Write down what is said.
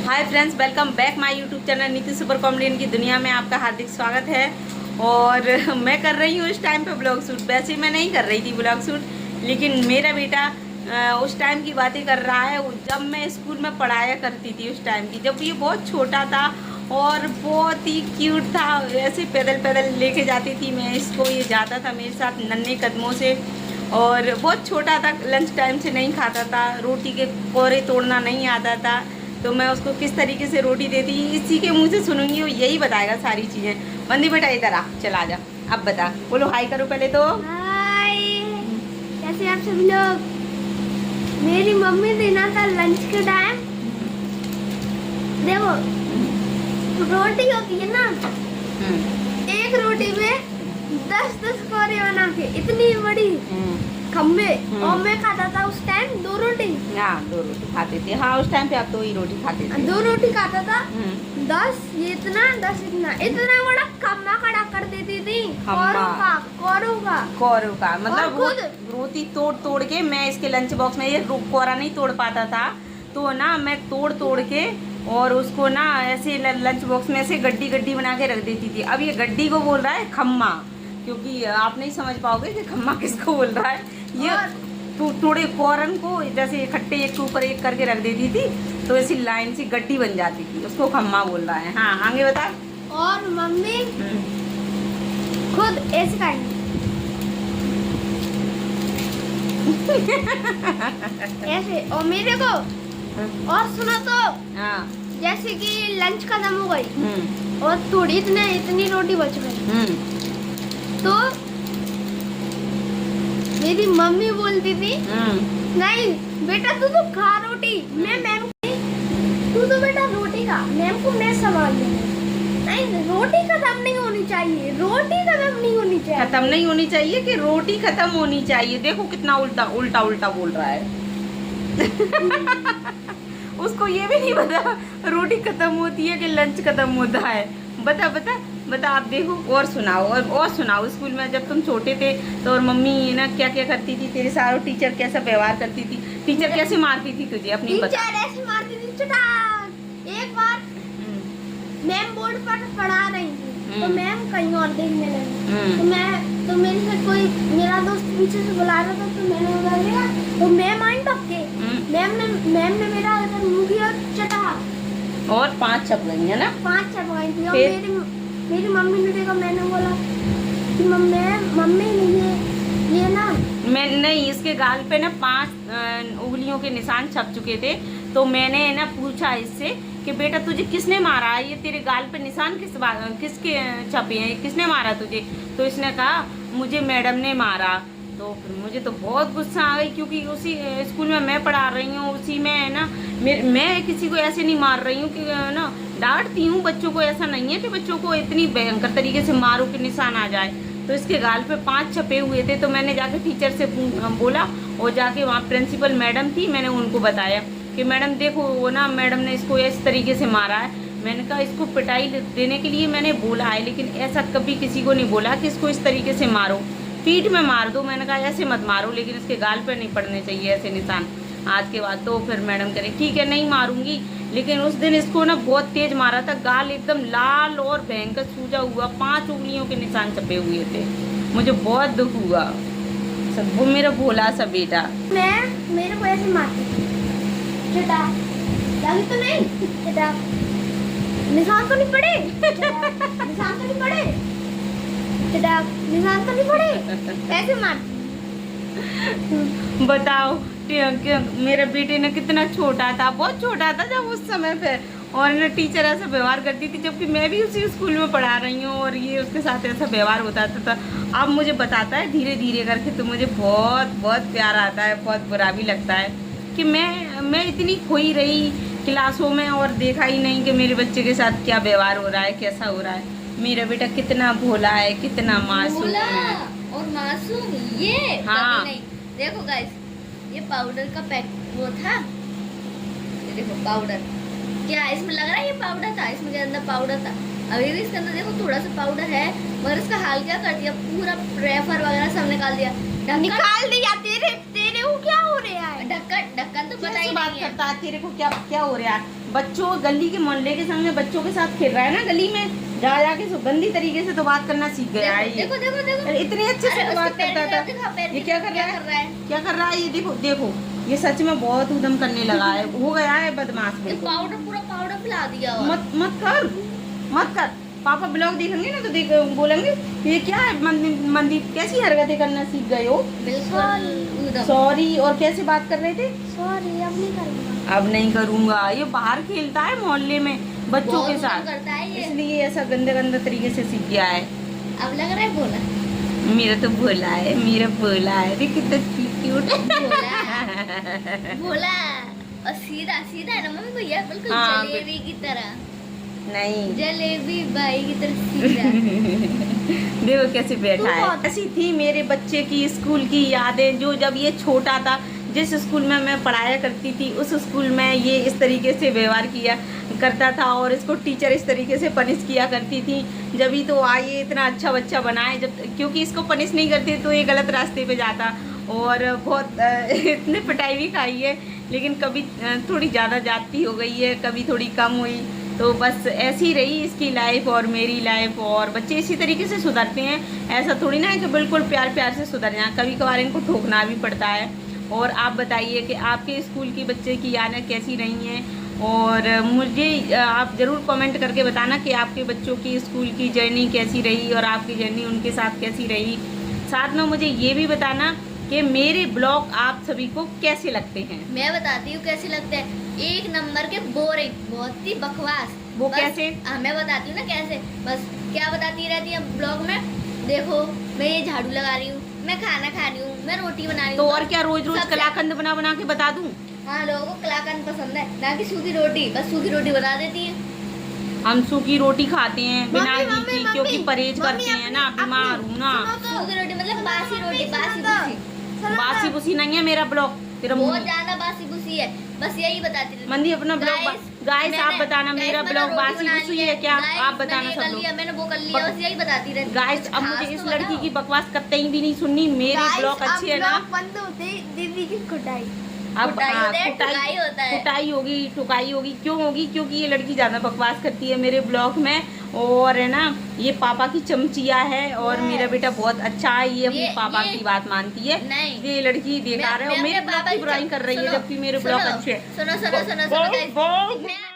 Hi friends, welcome back my YouTube channel नीति super comedian की दुनिया में आपका हार्दिक स्वागत है। और मैं कर रही हूँ इस टाइम पे ब्लॉग शूट। वैसे मैं नहीं कर रही थी ब्लॉग शूट, लेकिन मेरा बेटा उस टाइम की बातें कर रहा है जब मैं स्कूल में पढ़ाया करती थी। उस टाइम की जब ये बहुत छोटा था और बहुत ही क्यूट था। ऐसे पैदल पैदल लेके जाती थी मैं इसको, ये जाता था मेरे साथ नन्हे कदमों से। और बहुत छोटा था, लंच टाइम से नहीं खाता था, रोटी के कोरे तोड़ना नहीं आता था। तो मैं उसको किस तरीके से रोटी देती इसी के मुंह से सुनूंगी, वो यही बताएगा सारी चीज़ें। बंदी बेटा इधर आ, चला जा, अब बता, बोलो हाय करो पहले तो। हाय, कैसे आप सब लोग। मेरी मम्मी देना था लंच के टाइम। देखो रोटी होती है ना, एक रोटी में 10-10 कोरे बना के इतनी बड़ी खम्बे, और मैं खाता था उस टाइम 2 रोटी। हाँ 2 रोटी खाते थे। हाँ उस टाइम पे आप 2 ही रोटी खाते थे। 2 रोटी खाता था। 10 ये इतना, 10 इतना बड़ा खम्बा खड़ा कर देती थी। कोरों का मतलब रोटी तोड़ तोड़ के मैं इसके लंच बॉक्स में, ये कोरा नहीं तोड़ पाता था तो ना मैं तोड़ तोड़ के और उसको ना ऐसे लंच बॉक्स में ऐसे गड्डी गड्डी बना के रख देती थी। अब ये गड्डी को बोल रहा है खम्मा, क्योंकि आप नहीं समझ पाओगे कि खम्मा किसको बोल रहा है। ये थोड़े कोरन को जैसे इकट्ठे एक के ऊपर एक करके रख देती थी तो ऐसी लाइन सी गड्डी बन जाती थी, उसको खम्मा बोल रहा है। हाँ आगे बता। और मम्मी खुद ऐसे खाएंगी ऐसे। और मेरे को और सुना तो, हाँ जैसे कि लंच खत्म हो गई और थोड़ी इतनी रोटी बच गई, तो मेरी मम्मी बोलती थी नहीं बेटा तू तो खा रोटी। मैं मैम तू तो बेटा रोटी खा, मैम को मैं संभाल लूंगी। नहीं रोटी खत्म नहीं होनी चाहिए, रोटी खत्म नहीं होनी चाहिए। खत्म नहीं होनी चाहिए कि रोटी खत्म होनी चाहिए। देखो कितना उल्टा उल्टा उल्टा बोल रहा है। उसको ये भी नहीं पता रोटी खत्म होती है कि लंच खत्म होता है। बता बता बता, आप देखो। और सुनाओ, और सुनाओ। स्कूल में जब तुम छोटे थे तो और मम्मी ना क्या क्या करती थी तेरे साथ, टीचर कैसा व्यवहार करती थी, टीचर कैसे मारती थी तुझे अपनी बता। टीचर ऐसे मारती थी चटाक। एक बार मैम बोर्ड पर पढ़ा रही थी तो मैम कहीं और देखने लगी, तो मेरे से कोई मेरा दोस्त पीछे से बुला रहा था तो मैंने बोला लिया, तो मैम आई टपके। मैम ने मेरा मुंह किया चटाक और 5 छप गई है ना। 5 छप गई थी। और मेरी मम्मी ने देखा, मैंने बोला कि मम्मी ये ना मैं नहीं, इसके गाल पे ना 5 उंगलियों के निशान छप चुके थे। तो मैंने ना पूछा इससे कि बेटा तुझे किसने मारा है, ये तेरे गाल पे निशान किसके छपे हैं, किसने मारा तुझे। तो इसने कहा मुझे मैडम ने मारा। तो फिर मुझे तो बहुत गुस्सा आ गई, क्योंकि उसी स्कूल में मैं पढ़ा रही हूँ, उसी में है ना। मैं किसी को ऐसे नहीं मार रही हूँ कि ना, डांटती हूँ बच्चों को। ऐसा नहीं है कि बच्चों को इतनी भयंकर तरीके से मारो कि निशान आ जाए। तो इसके गाल पे 5 छपे हुए थे। तो मैंने जाके टीचर से बोला, और जाके वहाँ प्रिंसिपल मैडम थी, मैंने उनको बताया कि मैडम देखो वो ना, मैडम ने इसको इस तरीके से मारा है। मैंने कहा इसको पिटाई देने के लिए मैंने बोला है, लेकिन ऐसा कभी किसी को नहीं बोला कि इसको इस तरीके से मारो, पीठ में मार दो। मैंने कहा ऐसे मत मारो, लेकिन इसके गाल पे नहीं पड़ने चाहिए ऐसे निशान आज के बाद। तो फिर मैडम कह रही ठीक है नहीं मारूंगी। लेकिन उस दिन इसको ना बहुत तेज मारा था, गाल एकदम लाल और भयंकर सूजा हुआ, 5 उंगलियों के निशान छपे हुए थे। मुझे बहुत दुख हुआ। सब वो मेरा भोला सा बेटा। मेरे को ऐसे मारती थी चटाक, लगी तो नहीं चटाक, निशान तो नहीं पड़े, निशान तो नहीं पड़े, चटाक निशान तो नहीं पड़े, ऐसे मारती। बताओ मेरे बेटे ने कितना छोटा था, बहुत छोटा था जब उस समय पे, और ना टीचर ऐसा व्यवहार करती थी, जबकि मैं भी उसी स्कूल में पढ़ा रही हूँ और ये उसके साथ ऐसा व्यवहार होता था। अब मुझे बताता है धीरे धीरे करके, तो मुझे बहुत बहुत प्यार आता है, बहुत बुरा भी लगता है कि मैं इतनी खोई रही क्लासों में और देखा ही नहीं कि मेरे बच्चे के साथ क्या व्यवहार हो रहा है, कैसा हो रहा है। मेरा बेटा कितना भोला है, कितना मासूम है और मासूम। ये हाँ नहीं। देखो गाइस, ये पाउडर का पैक वो था, ये देखो पाउडर, क्या इसमें लग रहा है ये पाउडर था, इसमें अंदर पाउडर था। अभी भी इसके अंदर देखो थोड़ा सा पाउडर है, मगर इसका हाल क्या कर दिया, पूरा प्रेफर वगैरह सब निकाल दिया। तेरे तेरे को क्या हो रहा है? ढक्कन ढक्कन तो पता कैसे ही बात नहीं है। करता है? तेरे को क्या क्या हो रहा है? बच्चों गली के मोहल्ले के सामने बच्चों के साथ खेल रहा है ना गली में, जा जाके गंदी तरीके से तो बात करना सीख गया है ये। देखो देखो देखो अरे इतने अच्छे से अरे तो उसके बात पैर करता की था। तरफ दिखा, पैर ये की क्या तरफ कर रहा है? क्या कर रहा है ये? देखो देखो, ये सच में बहुत उद्यम करने लगा है, हो गया है बदमाश ये बिल्कुल। पाउडर पूरा पाउडर पिला दिया हुआ। मत मत कर, मत कर। पापा ब्लॉग देखेंगे ना तो देख बोलेंगे ये क्या है, मंदिर कैसी हरकतें करना सीख गए हो? बिल्कुल एकदम। सॉरी। और कैसे बात कर रहे थे? सॉरी, अब नहीं करूँगा। अब नहीं करूंगा। ये बाहर खेलता है मोहल्ले में बच्चों बहुत के उद्यम साथ, करता है ये। इसलिए ऐसा गंदे गंदे तरीके से सीख गया है। अब लग रहा है बोला मेरा तो भोला है, मेरा भोला है। देख कितना क्यूट। बोला बोला और सीधा सीधा है ना मम्मी भैया, बिल्कुल हाँ, जलेबी की तरह। नहीं जलेबी बाई की तरह सीधा। देखो कैसे बैठा तू है। बहुत- ऐसी थी मेरे बच्चे की स्कूल की यादें, जो जब ये छोटा था, जिस स्कूल में मैं पढ़ाया करती थी उस स्कूल में ये इस तरीके से व्यवहार किया करता था और इसको टीचर इस तरीके से पनिश किया करती थी। जब ही तो आइए इतना अच्छा बच्चा बनाए, जब क्योंकि इसको पनिश नहीं करते तो ये गलत रास्ते पे जाता और बहुत इतने पिटाई भी खाई है, लेकिन कभी थोड़ी ज़्यादा जाती हो गई है, कभी थोड़ी कम हुई। तो बस ऐसी रही इसकी लाइफ और मेरी लाइफ, और बच्चे इसी तरीके से सुधरते हैं। ऐसा थोड़ी ना है कि बिल्कुल प्यार प्यार से सुधर जाए, कभी कभार इनको ठोकना भी पड़ता है। और आप बताइए कि आपके स्कूल की बच्चे की यादें कैसी रही हैं, और मुझे आप ज़रूर कमेंट करके बताना कि आपके बच्चों की स्कूल की जर्नी कैसी रही और आपकी जर्नी उनके साथ कैसी रही। साथ में मुझे ये भी बताना कि मेरे ब्लॉग आप सभी को कैसे लगते हैं। मैं बताती हूँ कैसे लगते हैं। एक नंबर के बोरिंग, बहुत ही बकवास। वो बस- कैसे? हाँ, मैं बताती हूँ ना कैसे। बस क्या बताती रहती है ब्लॉग में, देखो मैं ये झाड़ू लगा रही हूँ, मैं खाना खा रही हूँ, मैं रोटी बना रही तो हूँ। और क्या रोज रोज सबसे- कलाकंद बना बना के बता दूं? हाँ, लोगों को कलाकंद पसंद है, ना कि सूखी रोटी। बस सूखी रोटी बना देती है। हम सूखी रोटी खाते हैं बिना मम्मी, घी मम्मी, की, क्योंकि मम्मी, परहेज मम्मी, करते हैं ना, अपनी- बीमार हूँ ना। सुनो तो। सूखी रोटी मतलब बासी रोटी, बासी सुनो तो। बुसी। सुनो बासी तो। बुसी नहीं है मेरा ब्लॉग, तेरा बहुत मुंह। ज्यादा बासी बुसी है। बस यही बताती रहती। मंदी अपना ब्लॉग Guys, गाइस आप मैंने- बताना guys, मेरा मैंने ब्लॉग रोटी बासी बना बुसी ली है क्या? Guys, आप बताना मैंने ये सब कर लोग। लिया, मैंने वो कर लिया, बस यही बताती रहती। गाइस कुछ अब खास मुझे इस तो लड़की बताओ। की बकवास कतई भी नहीं सुननी, मेरी Guys, ब्लॉग अब अच्छी है ना। ब्लॉग बंद होते ही दीदी की कुटाई। अब कुटाई हाँ, होता है, ठुकाई होता है। कुटाई होगी, ठुकाई होगी। क्यों होगी? क्योंकि ये लड़की ज़्यादा बकवास करती है मेरे ब्लॉग में, और है ना ये पापा की चमचिया है, और Yes. मेरा बेटा बहुत अच्छा है, ये अपने ये- पापा ये- की बात मानती है। नहीं। ये लड़की बेकार है और मैं मेरे अपने ब्लॉग पापा की की बुराई कर रही है, सुनो, जबकि मेरे ब्लॉग सुनो, अच्छे हैं। सुनो सुनो सुनो सुनो guys। मैं